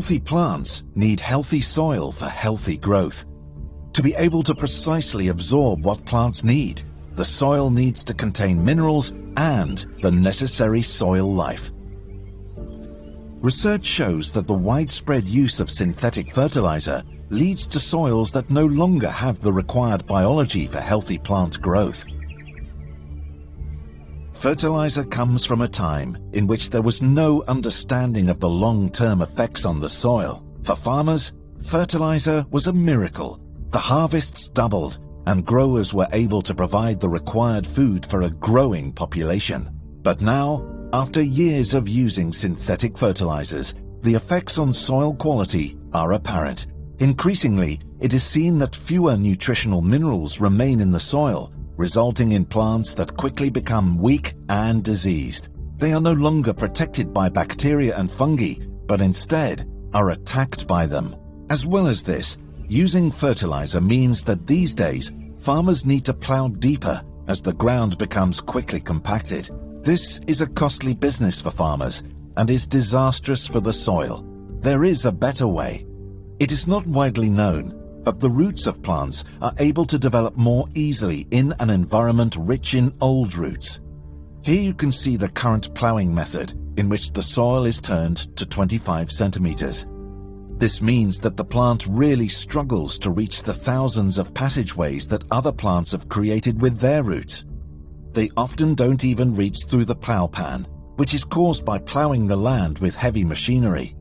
Healthy plants need healthy soil for healthy growth. To be able to precisely absorb what plants need, the soil needs to contain minerals and the necessary soil life. Research shows that the widespread use of synthetic fertilizer leads to soils that no longer have the required biology for healthy plant growth. Fertilizer comes from a time in which there was no understanding of the long-term effects on the soil. For farmers, fertilizer was a miracle. The harvests doubled, and growers were able to provide the required food for a growing population. But now, after years of using synthetic fertilizers, the effects on soil quality are apparent. Increasingly, it is seen that fewer nutritional minerals remain in the soil, resulting in plants that quickly become weak and diseased. They are no longer protected by bacteria and fungi, but instead are attacked by them. As well as this, using fertilizer means that these days, farmers need to plow deeper as the ground becomes quickly compacted. This is a costly business for farmers and is disastrous for the soil. There is a better way. It is not widely known, but the roots of plants are able to develop more easily in an environment rich in old roots. Here you can see the current plowing method, in which the soil is turned to 25 centimeters. This means that the plant really struggles to reach the thousands of passageways that other plants have created with their roots. They often don't even reach through the plow pan, which is caused by plowing the land with heavy machinery.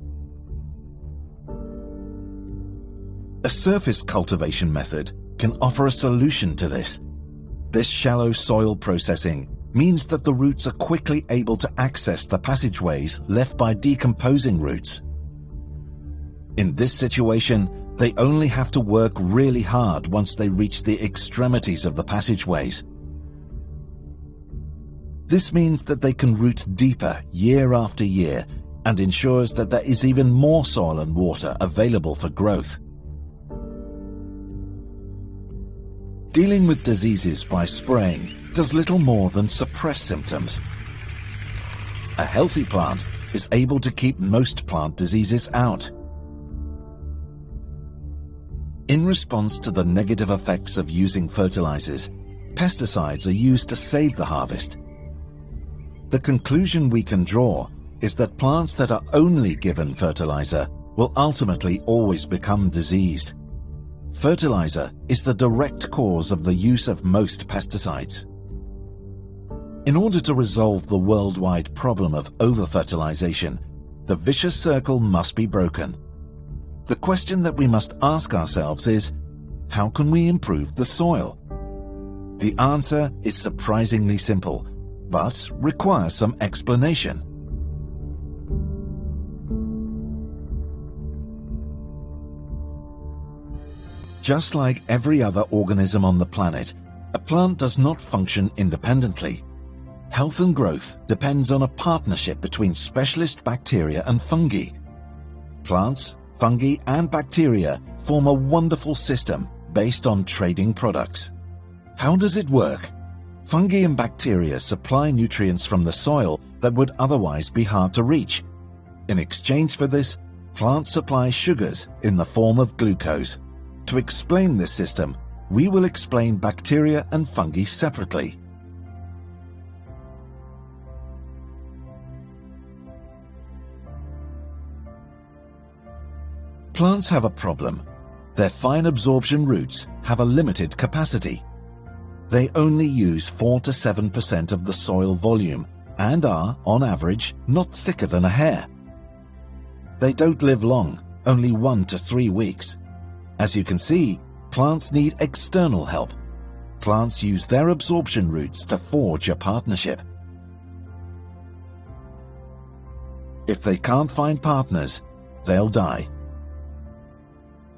A surface cultivation method can offer a solution to this. This shallow soil processing means that the roots are quickly able to access the passageways left by decomposing roots. In this situation, they only have to work really hard once they reach the extremities of the passageways. This means that they can root deeper year after year and ensures that there is even more soil and water available for growth. Dealing with diseases by spraying does little more than suppress symptoms. A healthy plant is able to keep most plant diseases out. In response to the negative effects of using fertilizers, pesticides are used to save the harvest. The conclusion we can draw is that plants that are only given fertilizer will ultimately always become diseased. Fertilizer is the direct cause of the use of most pesticides. In order to resolve the worldwide problem of over-fertilization, the vicious circle must be broken. The question that we must ask ourselves is, how can we improve the soil? The answer is surprisingly simple, but requires some explanation. Just like every other organism on the planet, a plant does not function independently. Health and growth depends on a partnership between specialist bacteria and fungi. Plants, fungi and bacteria form a wonderful system based on trading products. How does it work? Fungi and bacteria supply nutrients from the soil that would otherwise be hard to reach. In exchange for this, plants supply sugars in the form of glucose. To explain this system, we will explain bacteria and fungi separately. Plants have a problem. Their fine absorption roots have a limited capacity. They only use 4 to 7% of the soil volume and are, on average, not thicker than a hair. They don't live long, only 1 to 3 weeks. As you can see, plants need external help. Plants use their absorption roots to forge a partnership. If they can't find partners, they'll die.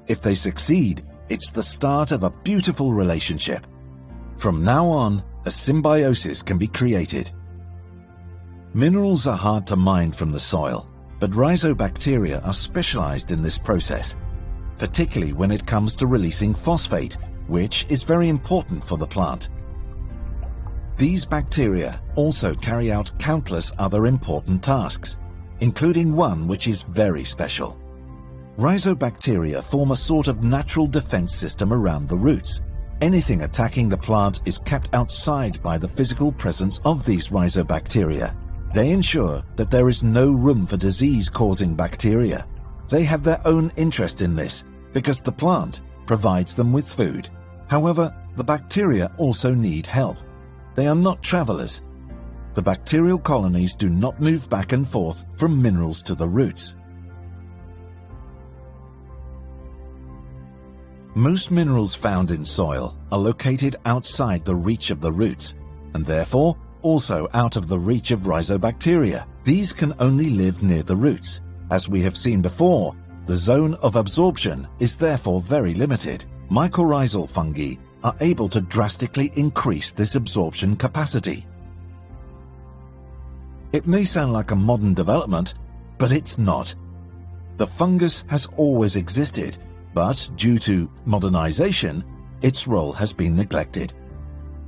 If they succeed, it's the start of a beautiful relationship. From now on, a symbiosis can be created. Minerals are hard to mine from the soil, but rhizobacteria are specialized in this process, particularly when it comes to releasing phosphate, which is very important for the plant. These bacteria also carry out countless other important tasks, including one which is very special. Rhizobacteria form a sort of natural defense system around the roots. Anything attacking the plant is kept outside by the physical presence of these rhizobacteria. They ensure that there is no room for disease-causing bacteria. They have their own interest in this because the plant provides them with food. However, the bacteria also need help. They are not travelers. The bacterial colonies do not move back and forth from minerals to the roots. Most minerals found in soil are located outside the reach of the roots, and therefore also out of the reach of rhizobacteria. These can only live near the roots. As we have seen before, the zone of absorption is therefore very limited. Mycorrhizal fungi are able to drastically increase this absorption capacity. It may sound like a modern development, but it's not. The fungus has always existed, but due to modernization, its role has been neglected.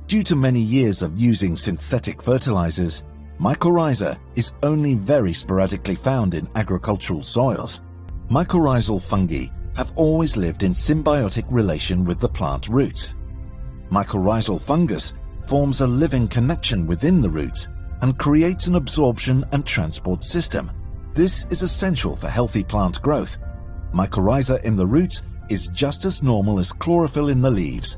Due to many years of using synthetic fertilizers, mycorrhiza is only very sporadically found in agricultural soils. Mycorrhizal fungi have always lived in symbiotic relation with the plant roots. Mycorrhizal fungus forms a living connection within the roots and creates an absorption and transport system. This is essential for healthy plant growth. Mycorrhiza in the roots is just as normal as chlorophyll in the leaves.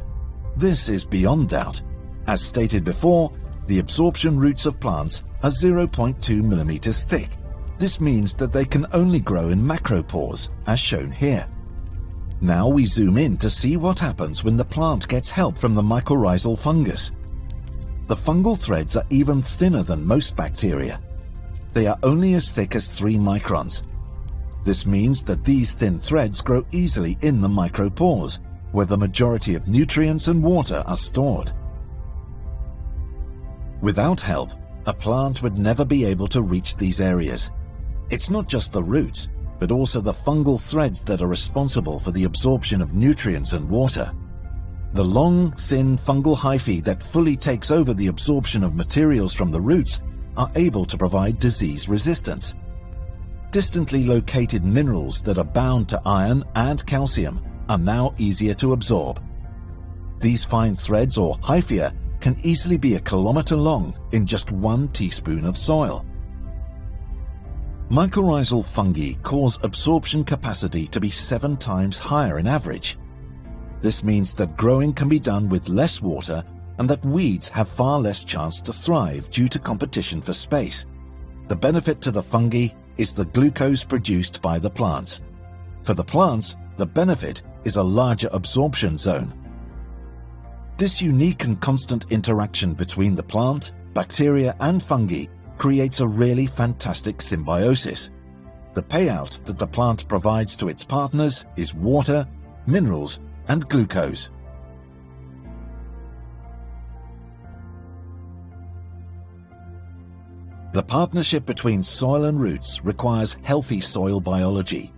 This is beyond doubt. As stated before, the absorption roots of plants are 0.2 millimeters thick. This means that they can only grow in macropores, as shown here. Now we zoom in to see what happens when the plant gets help from the mycorrhizal fungus. The fungal threads are even thinner than most bacteria. They are only as thick as 3 microns. This means that these thin threads grow easily in the micropores, where the majority of nutrients and water are stored. Without help, a plant would never be able to reach these areas. It's not just the roots, but also the fungal threads that are responsible for the absorption of nutrients and water. The long, thin fungal hyphae that fully takes over the absorption of materials from the roots are able to provide disease resistance. Distantly located minerals that are bound to iron and calcium are now easier to absorb. These fine threads or hyphea can easily be a kilometer long in just 1 teaspoon of soil. Mycorrhizal fungi cause absorption capacity to be 7 times higher in average. This means that growing can be done with less water and that weeds have far less chance to thrive due to competition for space. The benefit to the fungi is the glucose produced by the plants. For the plants, the benefit is a larger absorption zone. This unique and constant interaction between the plant, bacteria and fungi creates a really fantastic symbiosis. The payout that the plant provides to its partners is water, minerals and glucose. The partnership between soil and roots requires healthy soil biology.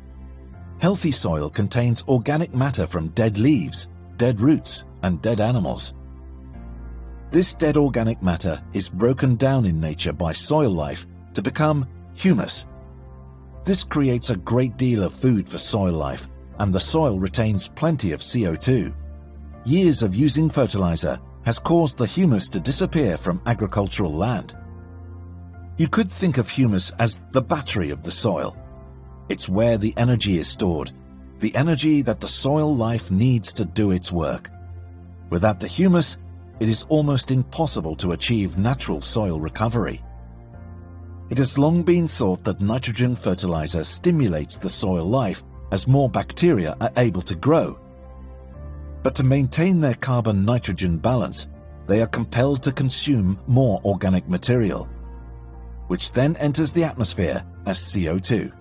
Healthy soil contains organic matter from dead leaves, dead roots, and dead animals. This dead organic matter is broken down in nature by soil life to become humus. This creates a great deal of food for soil life, and the soil retains plenty of CO2. Years of using fertilizer has caused the humus to disappear from agricultural land. You could think of humus as the battery of the soil. It's where the energy is stored, the energy that the soil life needs to do its work. Without the humus, it is almost impossible to achieve natural soil recovery. It has long been thought that nitrogen fertilizer stimulates the soil life as more bacteria are able to grow. But to maintain their carbon-nitrogen balance, they are compelled to consume more organic material, which then enters the atmosphere as CO2.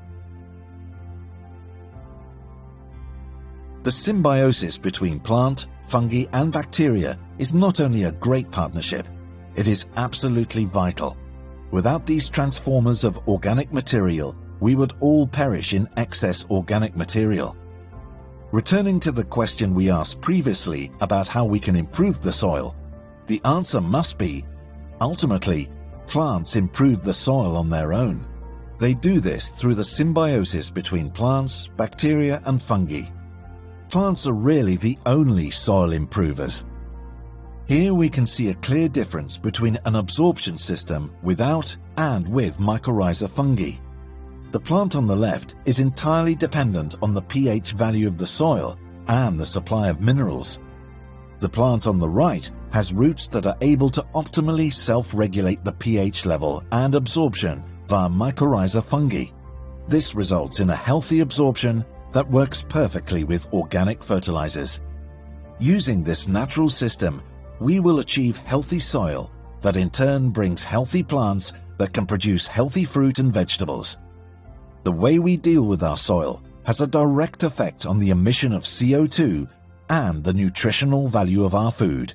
The symbiosis between plant, fungi and bacteria is not only a great partnership, it is absolutely vital. Without these transformers of organic material, we would all perish in excess organic material. Returning to the question we asked previously about how we can improve the soil, the answer must be, ultimately, plants improve the soil on their own. They do this through the symbiosis between plants, bacteria and fungi. Plants are really the only soil improvers. Here we can see a clear difference between an absorption system without and with mycorrhiza fungi. The plant on the left is entirely dependent on the pH value of the soil and the supply of minerals. The plant on the right has roots that are able to optimally self-regulate the pH level and absorption via mycorrhiza fungi. This results in a healthy absorption that works perfectly with organic fertilizers. Using this natural system, we will achieve healthy soil that in turn brings healthy plants that can produce healthy fruit and vegetables. The way we deal with our soil has a direct effect on the emission of CO2 and the nutritional value of our food.